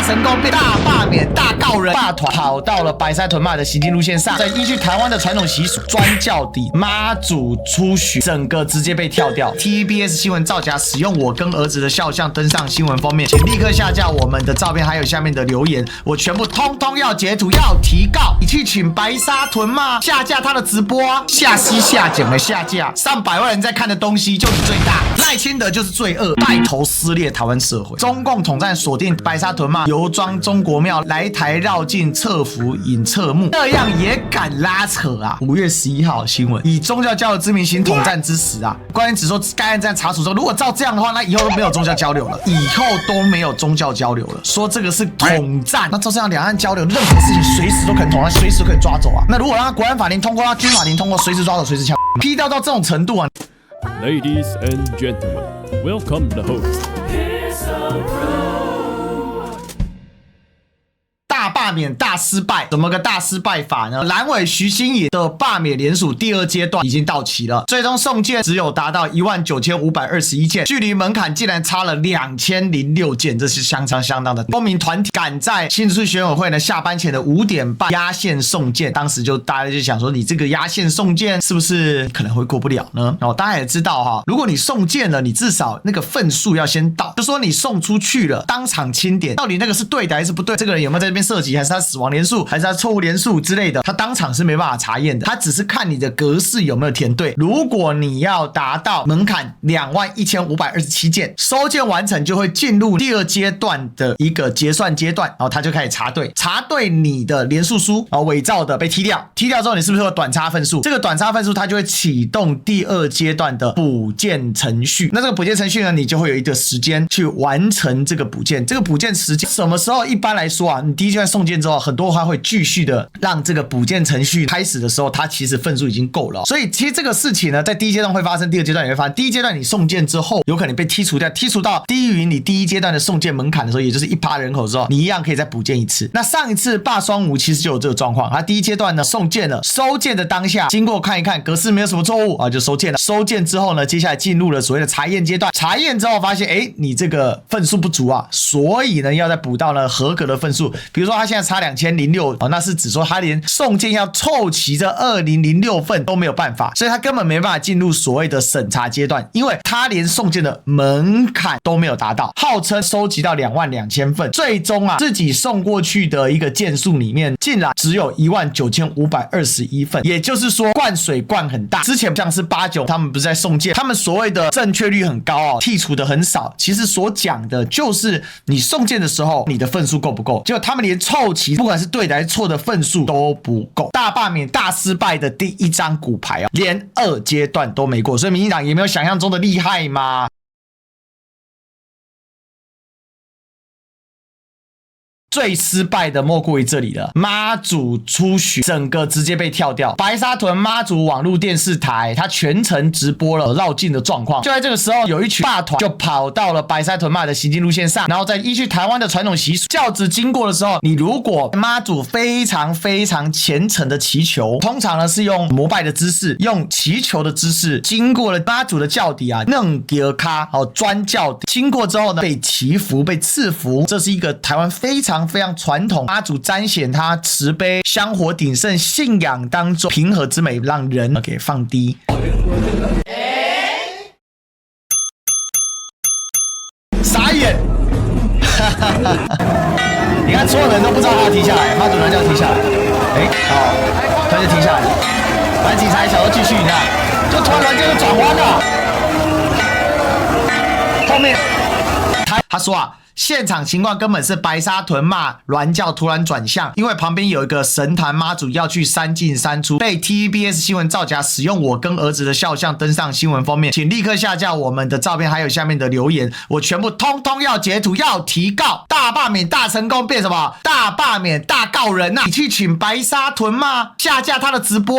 成功，被大罢免、大告人，罢团跑到了白沙屯妈的行进路线上，在依据台湾的传统习俗，专教底妈祖出巡，整个直接被跳掉。TVBS 新闻造假，使用我跟儿子的肖像登上新闻封面，请立刻下架我们的照片，还有下面的留言，我全部通通要截图，要提告。你去请白沙屯妈下架他的直播啊，下西下井的下架，上百万人在看的东西就是最大。赖清德就是罪恶，带头撕裂台湾社会。中共统战锁定白沙屯妈游装中国庙，来台绕境侧福引侧目，这样也敢拉扯啊！5月11号新闻，以宗教交流之名行统战之实啊！官员只说该案在查处中，如果照这样的话，那以后都没有宗教交流了，以后都没有宗教交流了。说这个是统战，那照这样两岸交流，任何事情随时都可能统战，随时可以抓走啊！那如果让国安法庭通过，让军法庭通过，随时抓走，随时枪，批掉到这种程度啊！ Ladies and gentlemen, welcome the host. 大罢免大失败，怎么个大失败法呢？蓝委徐新颖的罢免联署第2阶段已经到期了，最终送件只有达到19521件，距离门槛竟然差了2006件，这是相当的。公民团体赶在新竹市选委会呢下班前的5点半压线送件，当时就大家就想说，你这个压线送件是不是可能会过不了呢？大家也知道哈，如果你送件了，你至少那个份数要先到，就说你送出去了，当场清点，到底那个是对的还是不对？这个人有没有在这边涉及，还是他死亡连数，还是他错误连数之类的，他当场是没办法查验的，他只是看你的格式有没有填对。如果你要达到门槛21527件，收件完成就会进入第2阶段的一个结算阶段，然后他就开始查对你的连数书，然后伪造的被踢掉之后，你是不是有短差份数？这个短差份数它就会启动第2阶段的补件程序。那这个补件程序呢，你就会有一个时间去完成这个补件。这个补件时间什么时候？一般来说啊，你第1阶段送件之后，很多话会继续的让这个补件程序开始的时候，它其实份数已经够了。所以其实这个事情呢，在第1阶段会发生，第2阶段也会发生。第1阶段你送件之后，有可能被剔除掉，剔除到低于你第1阶段的送件门槛的时候，也就是1%人口之后，你一样可以再补件一次。那上一次罢双吴其实就有这个状况，他第1阶段呢送件了，收件的当下经过看一看格式没有什么错误啊，就收件了。收件之后呢，接下来进入了所谓的查验阶段，查验之后发现你这个份数不足啊，所以呢要再补到呢合格的份数。比如说他现在差2006那是指说他连送件要凑齐这2006份都没有办法，所以他根本没办法进入所谓的审查阶段，因为他连送件的门槛都没有达到，号称收集到22000份，最终啊自己送过去的一个件数里面竟然只有19521份，也就是说灌水灌很大。之前像是89他们不是在送件，他们所谓的正确率很高剔除的很少，其实所讲的就是你送件的时候你的份数够不够，结果他们连凑齐不管是对的还是错的份数都不够。大罢免大失败的第1张骨牌连2阶段都没过，所以民进党也没有想象中的厉害吗？最失败的莫过于这里了，妈祖出巡整个直接被跳掉。白沙屯妈祖网络电视台它全程直播了绕境的状况，就在这个时候有一群罢团就跑到了白沙屯妈的行进路线上，然后再依据台湾的传统习俗，轿子经过的时候，你如果妈祖非常虔诚的祈求，通常呢是用膜拜的姿势，用祈求的姿势经过了妈祖的轿底弄丢卡专轿底，经过之后呢被祈福被赐福，这是一个台湾非常传统，妈祖彰显他慈悲香火鼎盛信仰当中平和之美，让人给放低。傻眼你看所有人都不知道他要踢下来，妈祖人就要踢下来他就踢下来了，反正警察小都继续，你看就突然间就转弯了，后面他说现场情况根本是白沙屯妈銮轿突然转向，因为旁边有一个神坛妈祖要去3进3出，被 TVBS 新闻造假，使用我跟儿子的肖像登上新闻封面，请立刻下架我们的照片，还有下面的留言，我全部通通要截图，要提告。大罢免大成功变什么？大罢免大告人你去请白沙屯妈下架他的直播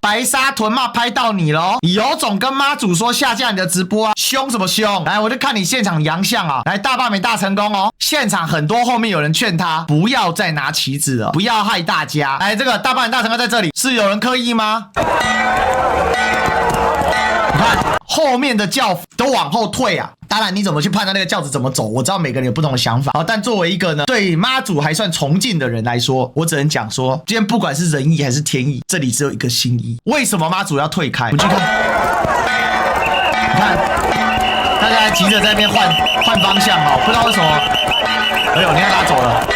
白沙屯妈拍到你了你有种跟妈祖说下架你的直播凶什么凶？来，我就看你现场洋相来，大罢免大成功现场很多后面有人劝他不要再拿旗子了，不要害大家。来，这个大罢免大成功在这里，是有人刻意吗？看后面的教夫都往后退啊。当然，你怎么去判断那个轿子怎么走？我知道每个人有不同的想法，但作为一个呢对妈祖还算崇敬的人来说，我只能讲说，今天不管是人意还是天意，这里只有一个心意。为什么妈祖要退开？我们去看，你看，大家还急着在那边换方向哦，不知道为什么。哎呦，你看他走了。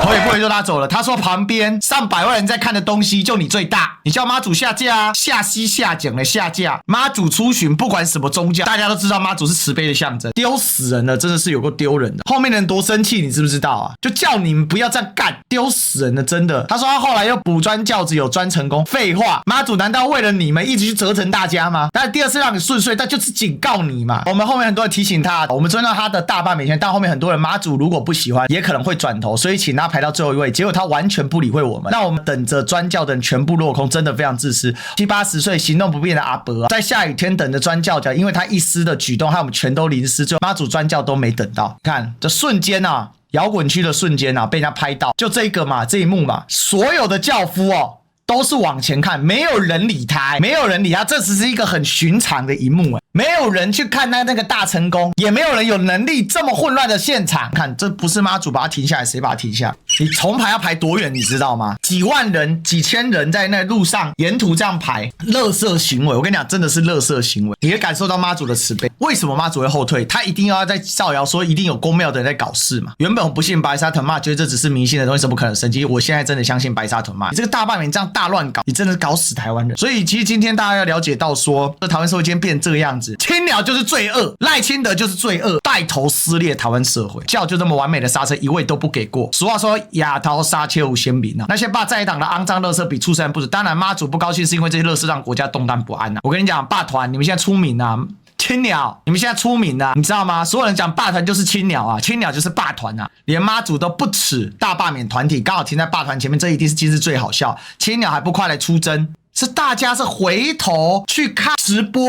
头也不回就拉走了。他说旁边上百万人在看的东西就你最大，你叫妈祖下架啊，下西下井的下架。妈祖出巡不管什么宗教，大家都知道妈祖是慈悲的象征，丢死人了，真的是有够丢人的。后面的人多生气，你知不知道啊？就叫你们不要这样干，丢死人了，真的。他说他后来又补专教子有专成功，废话，妈祖难道为了你们一直去折腾大家吗？但第二次让你顺遂，但就是警告你嘛。我们后面很多人提醒他，我们尊重他的大罢免权，但后面很多人妈祖如果不喜欢，也可能会转头，所以请他排到最后一位。结果他完全不理会我们，让我们等着专教的人全部落空，真的非常自私。70、80岁行动不便的阿伯啊，在下雨天等着专教因为他一丝的举动，害我们全都淋湿，最后妈祖专教都没等到。看这瞬间啊，摇滚区的瞬间啊，被人家拍到，就这个嘛，这一幕嘛，所有的教夫哦。都是往前看，没有人理他，没有人理他，这只是一个很寻常的一幕，没有人去看他那个大成功，也没有人有能力这么混乱的现场。看，这不是妈祖把他停下来，谁把他停下来？你重排要排多远，你知道吗？几万人、几千人在那路上沿途这样排，垃圾行为，我跟你讲，真的是垃圾行为。你会感受到妈祖的慈悲。为什么妈祖会后退？他一定要在造谣说一定有公庙的人在搞事嘛？原本我不信白沙屯妈，觉得这只是迷信的东西，怎么可能神迹？我现在真的相信白沙屯妈。你这个大罢免这样大乱搞，你真的是搞死台湾人。所以其实今天大家要了解到说，这台湾社会今天变这个样子，青鸟就是罪恶，赖清德就是罪恶，带头撕裂台湾社会，教就这么完美的刹车，一位都不给过。俗话说亚桃杀切无先民啊，那些霸在党的肮脏垃圾比畜生不止。当然妈祖不高兴是因为这些垃圾让国家动荡不安啊。我跟你讲，霸团你们现在出名啊，青鸟你们现在出名啊，你知道吗？所有人讲霸团就是青鸟啊，青鸟就是霸团啊，连妈祖都不耻大罢免团体，刚好停在霸团前面，这一定是今日最好笑。青鸟还不快来出征，是大家是回头去看直播。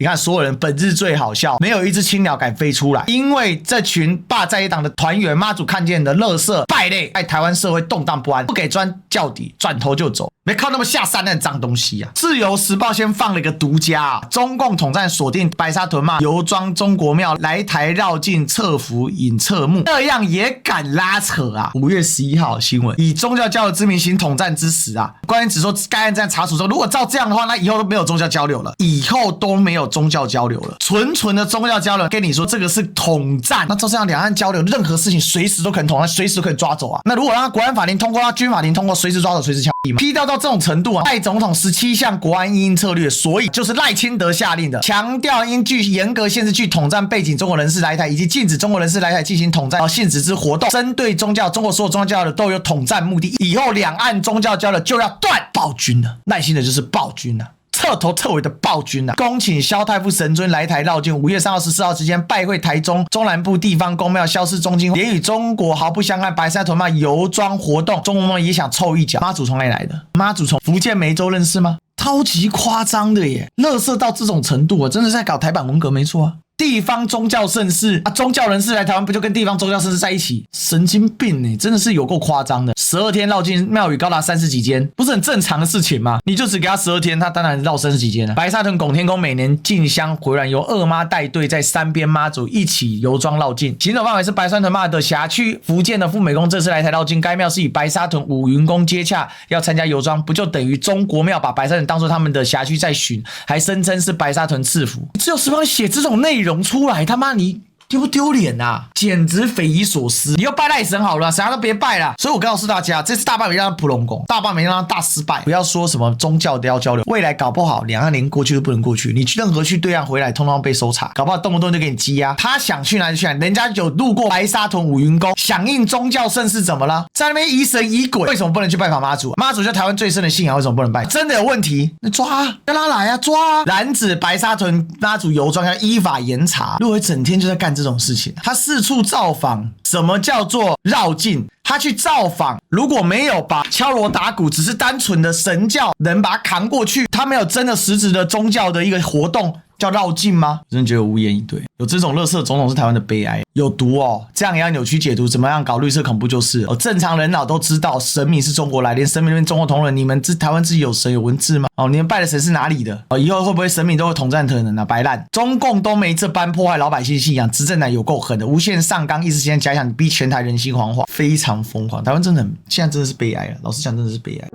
你看，所有人本日最好笑，没有一只青鸟敢飞出来，因为这群霸在野党的团员，妈祖看见的垃圾败类，在台湾社会动荡不安，不给专教底，转头就走，没靠那么下山的脏东西啊！自由时报先放了一个独家啊，中共统战锁定白沙屯嘛，游庄中国庙来台绕境侧福引侧目，这样也敢拉扯啊！5月11号新闻，以宗教交流之名行统战之实啊！官员只说该案在查处中，如果照这样的话，那以后都没有宗教交流了，以后都没有宗教交流了，纯的宗教交流，跟你说这个是统战，那照这样两岸交流，任何事情随时都可能统战，随时都可以抓走啊！那如果让他国安法令通过，让军法令通过，随时抓走，随时枪毙嘛？批掉到这种程度啊！赖总统17项国安因应策略，所以就是赖清德下令的，强调应具严格限制具统战背景中国人士来台，以及禁止中国人士来台进行统战性质之活动，针对宗教，中国所有宗教交流都有统战目的，以后两岸宗教交流就要断暴君了，赖清德就是暴君啊！彻头彻尾的暴君啊！恭请萧太傅神尊来台绕境，5月3号、14号之间拜会台中中南部地方公庙，消失中京，也与中国毫不相干。白沙屯妈游庄活动，中国梦也想凑一脚。妈祖从哪里来的？妈祖从福建梅州认识吗？超级夸张的耶！垃圾到这种程度啊，真的是在搞台版文革，没错啊。地方宗教盛事啊，宗教人士来台湾不就跟地方宗教盛事在一起？神经病欸，真的是有够夸张的。12天绕境庙宇高达30几间，不是很正常的事情吗？你就只给他12天，他当然绕30几间了。白沙屯拱天宫每年进香回銮，由二妈带队在三边妈祖一起游庄绕境，行走范围是白沙屯妈的辖区。福建的富美宫这次来台绕境，该庙是以白沙屯五云宫接洽，要参加游庄，不就等于中国庙把白沙屯当作他们的辖区在巡，还声称是白沙屯赐福。只有时报写这种内容出来，他妈你丢不丢脸啊？简直匪夷所思！你要拜赖神好了，啥都别拜了。所以我告诉大家，这次大罢免让他普龙宫，大罢免让他大失败。不要说什么宗教都要交流，未来搞不好两岸连过去都不能过去，你任何去对岸回来，通通被搜查，搞不好动不动就给你羁押。他想去哪就去哪，人家有路过白沙屯五云宫，响应宗教盛事怎么了？在那边疑神疑鬼，为什么不能去拜访妈祖？妈祖是台湾最深的信仰，为什么不能拜？真的有问题，那抓啊，让他来啊，抓啊！染指白沙屯妈祖游庄要依法严查。陆委整天就在干这种事情，他四处造访，什么叫做绕境？他去造访，如果没有把敲锣打鼓，只是单纯的神教能把他扛过去，他没有真的实质的宗教的一个活动，叫绕境吗？我真的觉得无言以对。有这种垃圾总统是台湾的悲哀，有毒哦，这样也要扭曲解读，怎么样搞绿色恐怖就是哦。正常人脑都知道神明是中国来，连神明都是中国同仁，你们台湾自己有神有文字吗？哦，你们拜的神是哪里的？哦，以后会不会神明都会统战可能啊？白烂，中共都没这般破坏老百姓信仰，执政党有够狠的，无限上纲，意识形态假想，逼全台人心惶惶，非常疯狂。台湾真的很，现在真的是悲哀了，老实讲真的是悲哀。